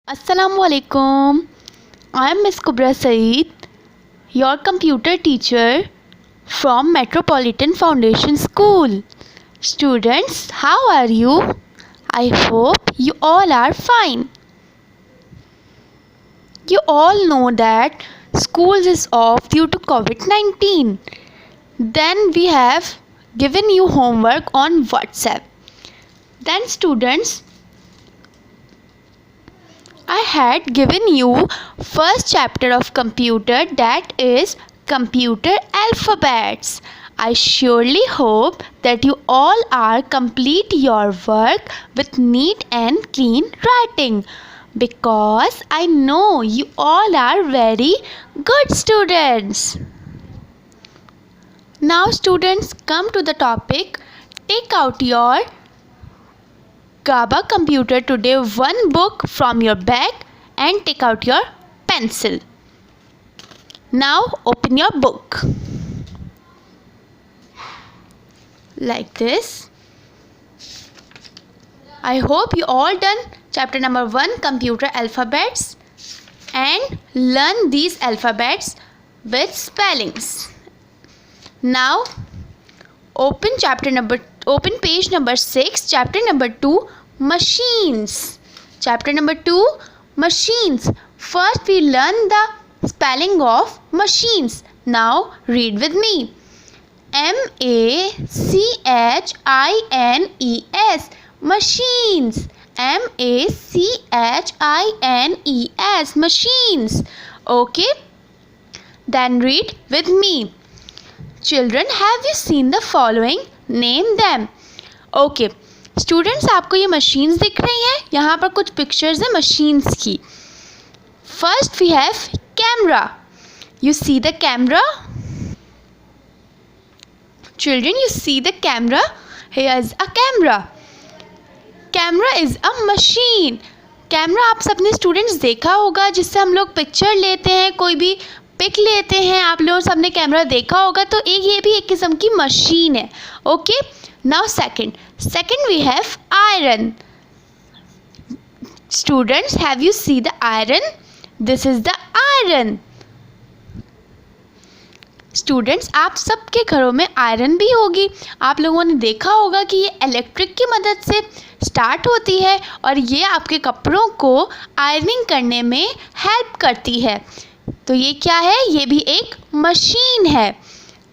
Assalamualaikum. I am Miss Kubra Saeed, your computer teacher from Metropolitan Foundation School. Students, how are you? I hope you all are fine. You all know that schools is off due to COVID-19. Then we have given you homework on WhatsApp. Then students, I had given you first chapter of computer, that is computer alphabets. I surely hope that you all are complete your work with neat and clean writing, because I know you all are very good students. Now students, come to the topic. Take out your GABA computer today, one book from your bag, and take out your pencil. Now open your book like this. I hope you all done chapter number 1, computer alphabets, and learn these alphabets with spellings. Now open page number 6, chapter number 2, machines. Chapter number 2, machines. First we learn the spelling of machines. Now read with me. M-A-C-H-I-N-E-S, machines. M-A-C-H-I-N-E-S, machines. Okay? Then read with me. Children, have you seen the following? Name them. Okay. Students, आपको ये machines दिख रही हैं. यहाँ पर कुछ pictures हैं machines की. First we have camera. You see the camera. Children, you see the camera. Here is a camera. Camera is a machine. Camera आप सबने स्टूडेंट्स देखा होगा, जिससे हम लोग पिक्चर लेते हैं, कोई भी पिक लेते हैं. आप लोगों सबने कैमरा देखा होगा. तो ये भी एक किस्म की मशीन है. Okay. Now second we have iron. Students, have you see the iron? This is the iron. Students, आप सबके घरों में आयरन भी होगी. आप लोगों ने देखा होगा कि ये इलेक्ट्रिक की मदद से स्टार्ट होती है और ये आपके कपड़ों को आयरनिंग करने में हेल्प करती है. तो ये क्या है? ये भी एक मशीन है.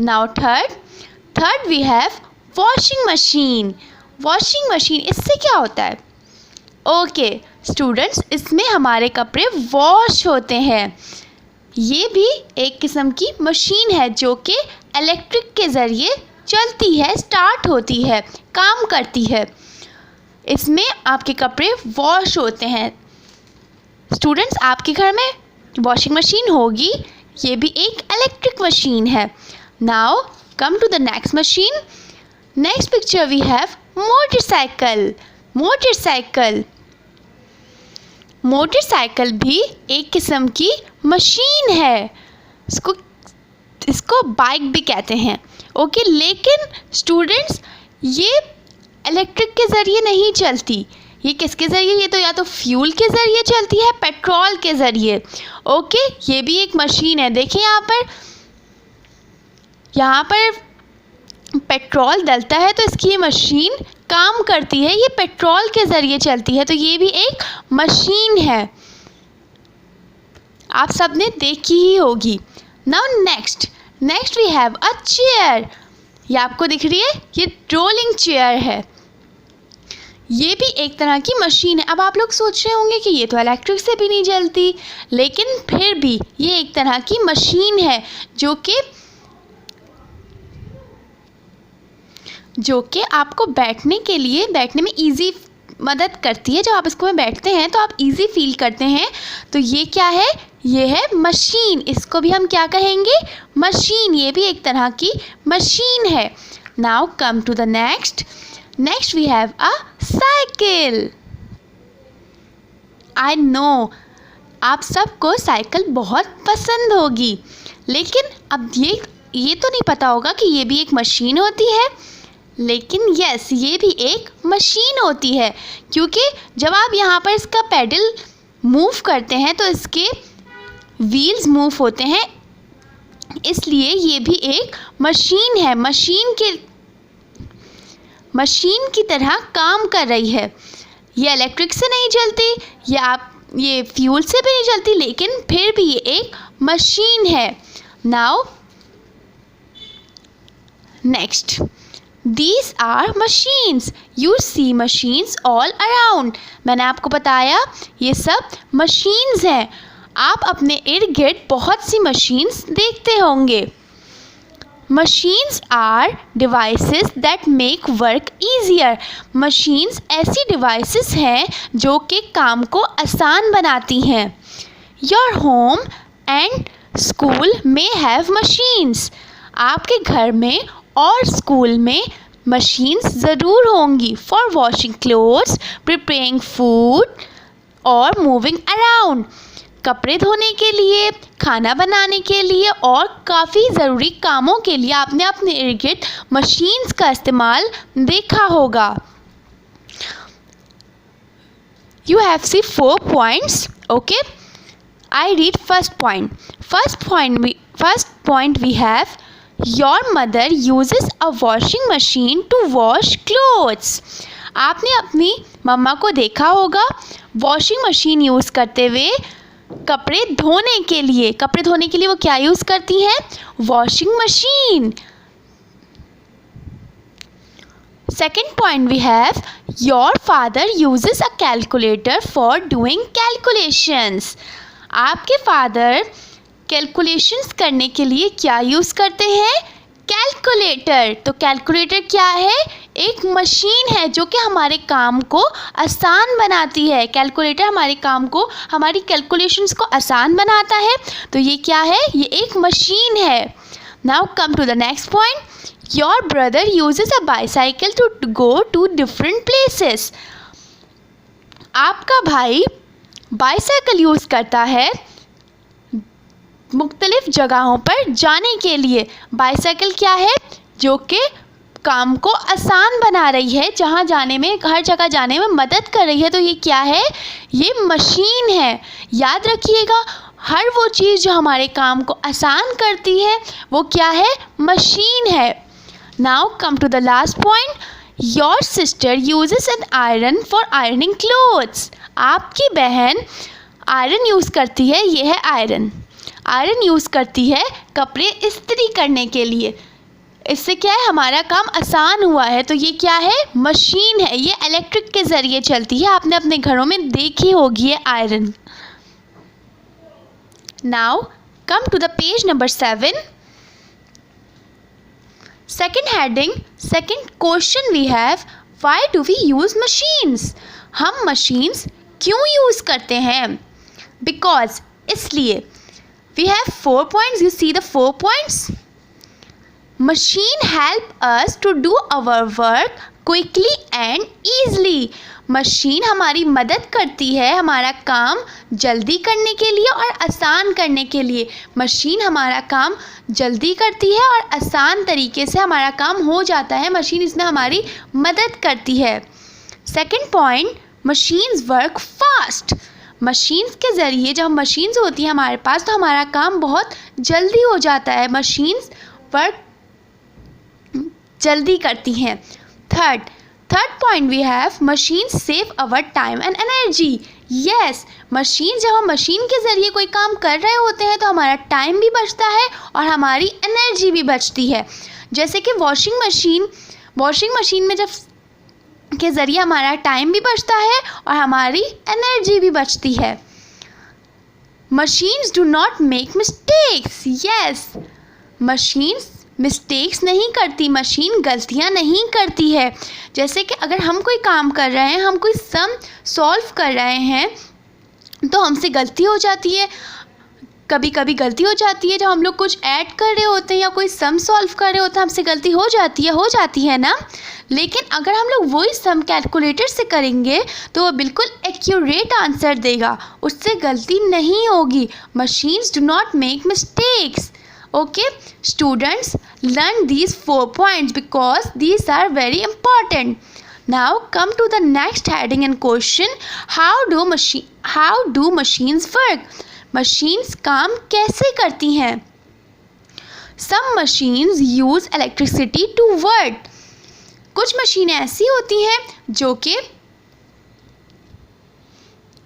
Now third we have washing machine. Washing machine, इससे क्या होता है? ओके स्टूडेंट्स, इसमें हमारे कपड़े वॉश होते हैं. ये भी एक किस्म की मशीन है जो कि इलेक्ट्रिक के ज़रिए चलती है, स्टार्ट होती है, काम करती है. इसमें आपके कपड़े वॉश होते हैं. स्टूडेंट्स, आपके घर में वॉशिंग मशीन होगी. ये भी एक इलेक्ट्रिक मशीन है. Now come to the next machine. Next picture we have motorcycle. Motorcycle भी एक किस्म की मशीन है. इसको बाइक भी कहते हैं. ओके. लेकिन स्टूडेंट्स, ये इलेक्ट्रिक के ज़रिए नहीं चलती. ये किसके ज़रिए? ये तो या तो फ्यूल के ज़रिए चलती है, पेट्रोल के ज़रिए. ओके. ये भी एक मशीन है. देखिए यहाँ पर पेट्रोल डलता है तो इसकी ये मशीन काम करती है. ये पेट्रोल के ज़रिए चलती है, तो ये भी एक मशीन है. आप सब ने देखी ही होगी. Now next we have a chair. ये आपको दिख रही है, ये रोलिंग चेयर है. ये भी एक तरह की मशीन है. अब आप लोग सोच रहे होंगे कि ये तो इलेक्ट्रिक से भी नहीं चलती, लेकिन फिर भी ये एक तरह की मशीन है जो कि आपको बैठने में इजी मदद करती है. जब आप इसको में बैठते हैं तो आप इजी फील करते हैं. तो ये क्या है? ये है मशीन. इसको भी हम क्या कहेंगे? मशीन. ये भी एक तरह की मशीन है. Now come to the next we have a cycle. I know आप सबको साइकिल बहुत पसंद होगी, लेकिन अब ये तो नहीं पता होगा कि ये भी एक मशीन होती है. लेकिन यस, ये भी एक मशीन होती है, क्योंकि जब आप यहाँ पर इसका पेडल मूव करते हैं तो इसके व्हील्स मूव होते हैं, इसलिए ये भी एक मशीन है, मशीन की तरह काम कर रही है। ये इलेक्ट्रिक से नहीं चलती, ये फ्यूल से भी नहीं चलती, लेकिन फिर भी ये एक मशीन है। Now next, These are machines. You see machines all around. मैंने आपको बताया ये सब मशीन्स हैं। आप अपने इर्द गिर्द बहुत सी मशीन्स देखते होंगे। Machines are devices that make work easier. Machines ऐसी devices हैं जो कि काम को आसान बनाती हैं। Your home and school may have machines. आपके घर में और स्कूल में मशीन्स ज़रूर होंगी for washing clothes, preparing food और मूविंग अराउंड। कपड़े धोने के लिए, खाना बनाने के लिए और काफ़ी ज़रूरी कामों के लिए आपने अपने इर्द गिर्द मशीन्स का इस्तेमाल देखा होगा। You have seen 4 points. Okay, I read first point. First point we have, Your mother uses a washing machine to wash clothes. आपने अपनी मम्मा को देखा होगा वॉशिंग मशीन यूज़ करते हुए कपड़े धोने के लिए। कपड़े धोने के लिए वो क्या यूज़ करती हैं? Washing machine. Second point we have, your father uses a calculator for doing calculations. आपके फादर कैलकुलेशंस करने के लिए क्या यूज़ करते हैं? कैलकुलेटर। तो कैलकुलेटर क्या है? एक मशीन है जो कि हमारे काम को आसान बनाती है। कैलकुलेटर हमारे काम को, हमारी कैलकुलेशंस को आसान बनाता है। तो ये क्या है? ये एक मशीन है। Now come to the next point. Your brother uses a bicycle to go to different places. आपका भाई बाईसाइकिल यूज़ करता है मुख्तलिफ जगहों पर जाने के लिए। बाईसाइकिल क्या है? जो कि काम को आसान बना रही है, जहाँ जाने में, हर जगह जाने में मदद कर रही है। तो ये क्या है? ये मशीन है। याद रखिएगा, हर वो चीज़ जो हमारे काम को आसान करती है वो क्या है? मशीन है। Now come to the last point. Your sister uses an iron for ironing clothes. आपकी बहन आयरन यूज़ करती है। ये है आयरन। आयरन यूज़ करती है कपड़े इस्त्री करने के लिए। इससे क्या है? हमारा काम आसान हुआ है। तो ये क्या है? मशीन है। ये इलेक्ट्रिक के ज़रिए चलती है। आपने अपने घरों में देखी होगी ये iron. Now come to the page number 7. Second heading, second question we have, why do we use machines? हम मशीन्स क्यों यूज़ करते हैं? बिकॉज, इसलिए। We have 4 points. You see the 4 points. Machine help us to do our work quickly and easily. Machine हमारी मदद करती है हमारा काम जल्दी करने के लिए और आसान करने के लिए। मशीन हमारा काम जल्दी करती है और आसान तरीके से हमारा काम हो जाता है। मशीन इसमें हमारी मदद करती है। Second point, machines work fast. Machines के ज़रिए, जब मशीन्स होती हैं हमारे पास, तो हमारा काम बहुत जल्दी हो जाता है। मशीन्स वर्क जल्दी करती हैं। Third point we have, machines save our time and energy. Yes, machine, जब हम मशीन के ज़रिए कोई काम कर रहे होते हैं तो हमारा टाइम भी बचता है और हमारी एनर्जी भी बचती है। जैसे कि वॉशिंग मशीन में जब के ज़रिए हमारा टाइम भी बचता है और हमारी एनर्जी भी बचती है। Machines do not make mistakes. Yes, machines mistakes नहीं करती, मशीन गलतियां नहीं करती है। जैसे कि अगर हम कोई काम कर रहे हैं, हम कोई सम सॉल्व कर रहे हैं, तो हमसे गलती हो जाती है। कभी कभी गलती हो जाती है जब हम लोग कुछ ऐड कर रहे होते हैं या कोई सम सॉल्व कर रहे होते हैं, हमसे गलती हो जाती है ना। लेकिन अगर हम लोग वही सम कैलकुलेटर से करेंगे तो वो बिल्कुल एक्यूरेट आंसर देगा, उससे गलती नहीं होगी। Machines do not make mistakes. Okay, students, learn these 4 points because these are very important. Now come to the next heading and question, how do machines work? Machines काम कैसे करती हैं? Some machines use electricity to work. कुछ मशीनें ऐसी होती हैं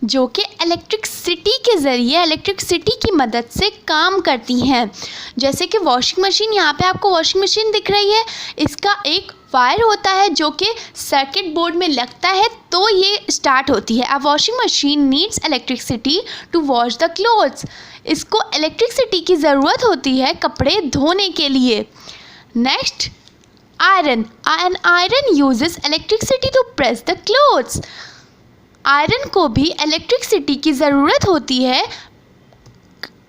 जो कि इलेक्ट्रिसिटी के ज़रिए, इलेक्ट्रिसिटी की मदद से काम करती हैं। जैसे कि वॉशिंग मशीन, यहाँ पे आपको वॉशिंग मशीन दिख रही है, इसका एक वायर होता है जो कि सर्किट बोर्ड में लगता है तो ये स्टार्ट होती है। A washing machine needs electricity to wash the clothes. इसको इलेक्ट्रिसिटी की ज़रूरत होती है कपड़े धोने के लिए। Next, iron. An iron uses electricity to press the clothes. Iron को भी इलेक्ट्रिसिटी की ज़रूरत होती है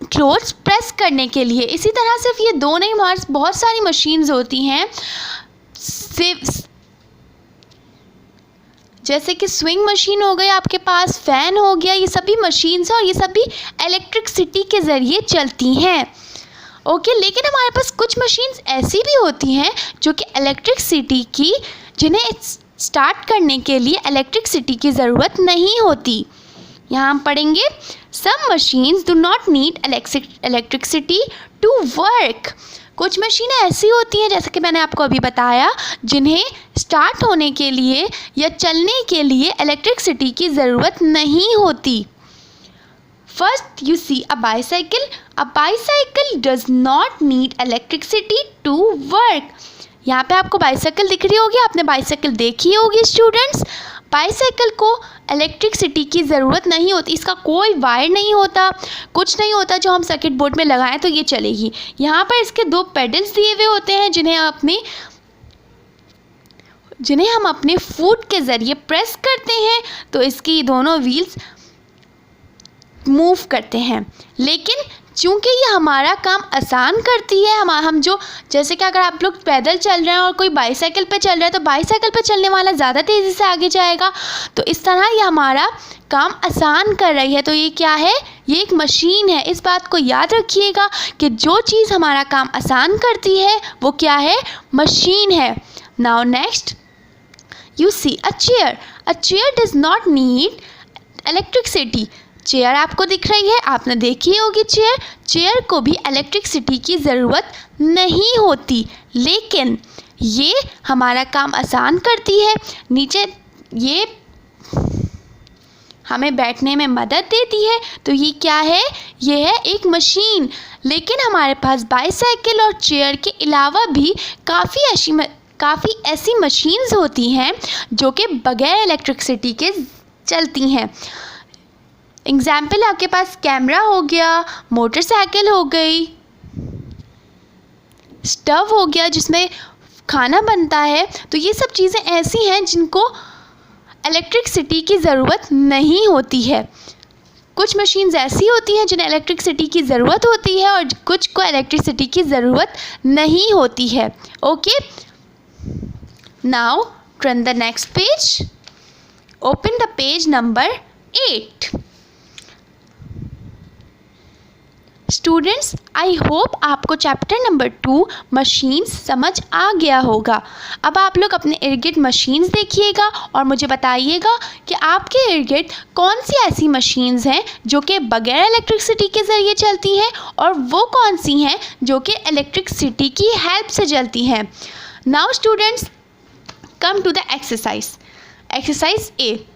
क्लोथ्स प्रेस करने के लिए। इसी तरह सिर्फ ये दो नहीं, हमारे बहुत सारी मशीन्स होती हैं, जैसे कि स्विंग मशीन हो गई आपके पास, फ़ैन हो गया, ये सभी मशीन्स हैं और ये सभी इलेक्ट्रिसिटी के ज़रिए चलती हैं। ओके, लेकिन हमारे पास कुछ मशीन्स ऐसी भी होती हैं जो कि इलेक्ट्रिसिटी की, जिन्हें स्टार्ट करने के लिए इलेक्ट्रिसिटी की ज़रूरत नहीं होती। यहाँ हम पढ़ेंगे, some machines do not need electricity to work. कुछ मशीनें ऐसी होती हैं, जैसे कि मैंने आपको अभी बताया, जिन्हें स्टार्ट होने के लिए या चलने के लिए इलेक्ट्रिसिटी की ज़रूरत नहीं होती। First you see a bicycle. A bicycle does not need electricity to work. यहाँ पे आपको बाईसाइकिल दिख रही होगी, आपने बाईसाइकिल देखी होगी स्टूडेंट्स। बाईसाइकिल को इलेक्ट्रिसिटी की ज़रूरत नहीं होती, इसका कोई वायर नहीं होता, कुछ नहीं होता जो हम सर्किट बोर्ड में लगाएं तो ये चलेगी। यहाँ पर इसके दो पेडल्स दिए हुए होते हैं जिन्हें हम अपने फुट के ज़रिए प्रेस करते हैं तो इसकी दोनों व्हील्स मूव करते हैं। लेकिन चूँकि ये हमारा काम आसान करती है, हम जो, जैसे कि अगर आप लोग पैदल चल रहे हैं और कोई बाईसाइकिल पे चल रहा है तो बाईसाइकिल पे चलने वाला ज़्यादा तेज़ी से आगे जाएगा, तो इस तरह ये हमारा काम आसान कर रही है। तो ये क्या है? ये एक मशीन है। इस बात को याद रखिएगा कि जो चीज़ हमारा काम आसान करती है वो क्या है? मशीन है। Now next you see a chair. A chair does not need electricity. Chair आपको दिख रही है, आपने देखी होगी चेयर को भी इलेक्ट्रिसिटी की ज़रूरत नहीं होती, लेकिन ये हमारा काम आसान करती है। नीचे ये हमें बैठने में मदद देती है। तो ये क्या है? ये है एक मशीन। लेकिन हमारे पास बाईसाइकिल और चेयर के अलावा भी काफ़ी ऐसी मशीन्स होती हैं जो कि बगैर इलेक्ट्रिसिटी के चलती हैं। एग्जाम्पल, आपके पास कैमरा हो गया, मोटरसाइकिल हो गई, स्टव हो गया जिसमें खाना बनता है। तो ये सब चीज़ें ऐसी हैं जिनको इलेक्ट्रिसिटी की ज़रूरत नहीं होती है। कुछ मशीन्स ऐसी होती हैं जिन्हें इलेक्ट्रिसिटी की ज़रूरत होती है और कुछ को इलेक्ट्रिसिटी की ज़रूरत नहीं होती है। Okay, now turn the next page. Open the page number 8। Students, I hope आपको चैप्टर नंबर 2 मशीन्स समझ आ गया होगा। अब आप लोग अपने इर्द गिर्द मशीन्स देखिएगा और मुझे बताइएगा कि आपके इर्द गिर्द कौन सी ऐसी मशीन्स हैं जो कि बगैर इलेक्ट्रिसिटी के ज़रिए चलती हैं और वो कौन सी हैं जो कि इलेक्ट्रिसिटी की हेल्प से चलती हैं। Now students, come to the exercise. Exercise A,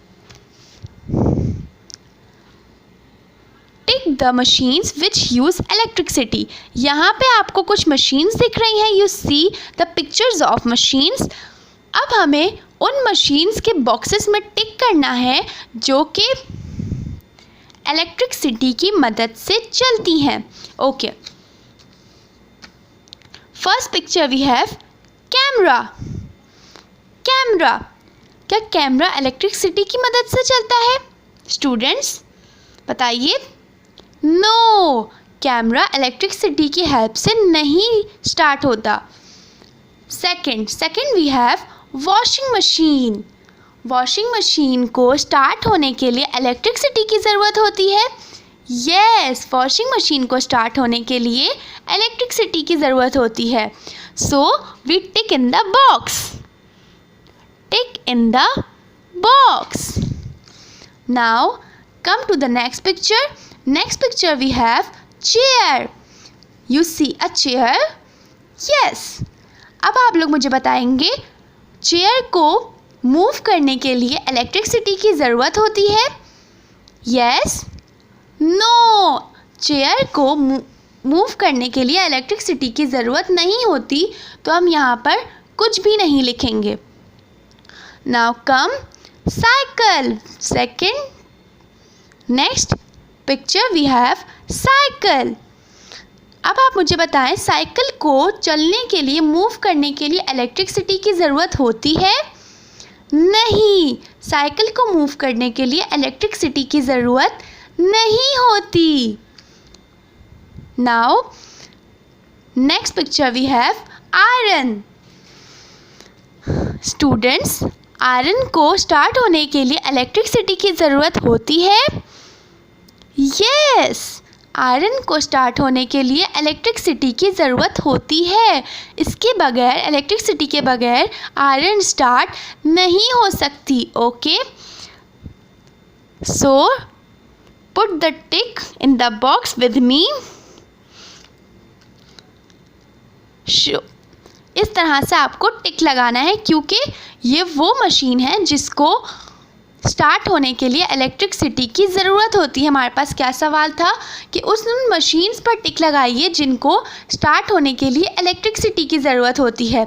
tick the machines which use electricity. यहाँ पे आपको कुछ मशीन्स दिख रही हैं, you see the pictures of machines. अब हमें उन मशीन्स के बॉक्सेस में टिक करना है जो कि इलेक्ट्रिसिटी की मदद से चलती हैं। Okay, first picture we have camera. Camera, क्या कैमरा इलेक्ट्रिसिटी की मदद से चलता है? स्टूडेंट्स बताइए। नो, कैमरा इलेक्ट्रिसिटी की हेल्प से नहीं स्टार्ट होता। Second we have washing machine. Washing machine को स्टार्ट होने के लिए इलेक्ट्रिसिटी की ज़रूरत होती है। यस, वॉशिंग मशीन को स्टार्ट होने के लिए इलेक्ट्रिसिटी की ज़रूरत होती है। So we tick in the box. tick in the box. Now come to the next picture. Next picture we have chair. You see a chair? Yes. अब आप लोग मुझे बताएंगे चेयर को मूव करने के लिए इलेक्ट्रिसिटी की ज़रूरत होती है? यस? नो, चेयर को मूव करने के लिए इलेक्ट्रिसिटी की ज़रूरत नहीं होती, तो हम यहाँ पर कुछ भी नहीं लिखेंगे. Now come cycle. Second next picture we have cycle. अब आप मुझे बताएं साइकिल को चलने के लिए मूव करने के लिए इलेक्ट्रिसिटी की ज़रूरत होती है? नहीं, साइकिल को मूव करने के लिए इलेक्ट्रिसिटी की ज़रूरत नहीं होती. Now next picture we have iron. Students, iron को स्टार्ट होने के लिए इलेक्ट्रिसिटी की ज़रूरत होती है? यस, आयरन को स्टार्ट होने के लिए इलेक्ट्रिसिटी की ज़रूरत होती है. इसके बगैर, इलेक्ट्रिसिटी के बगैर आयरन स्टार्ट नहीं हो सकती. Okay, so put the tick in the box with me. इस तरह से आपको टिक लगाना है, क्योंकि ये वो मशीन है जिसको स्टार्ट होने के लिए इलेक्ट्रिसिटी की ज़रूरत होती है. हमारे पास क्या सवाल था कि उस मशीन्स पर टिक लगाइए जिनको स्टार्ट होने के लिए इलेक्ट्रिसिटी की ज़रूरत होती है.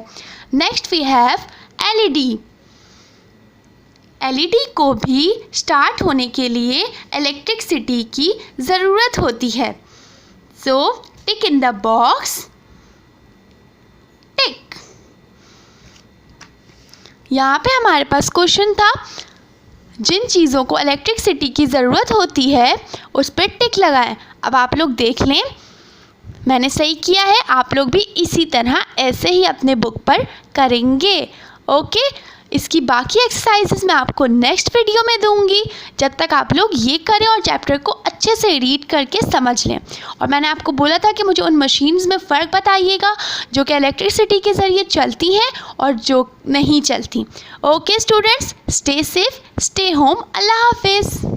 Next we have LED. LED को भी स्टार्ट होने के लिए इलेक्ट्रिसिटी की ज़रूरत होती है. सो टिक इन द बॉक्स. टिक. यहाँ पे हमारे पास क्वेश्चन था, जिन चीज़ों को इलेक्ट्रिसिटी की ज़रूरत होती है उस पर टिक लगाएं. अब आप लोग देख लें, मैंने सही किया है. आप लोग भी इसी तरह ऐसे ही अपने बुक पर करेंगे. ओके, इसकी बाकी एक्सरसाइजेस मैं आपको नेक्स्ट वीडियो में दूंगी. जब तक आप लोग ये करें और चैप्टर को अच्छे से रीड करके समझ लें. और मैंने आपको बोला था कि मुझे उन मशीन्स में फ़र्क बताइएगा जो कि इलेक्ट्रिसिटी के ज़रिए चलती हैं और जो नहीं चलती. Okay students, stay safe, stay home. अल्लाह हाफिज़.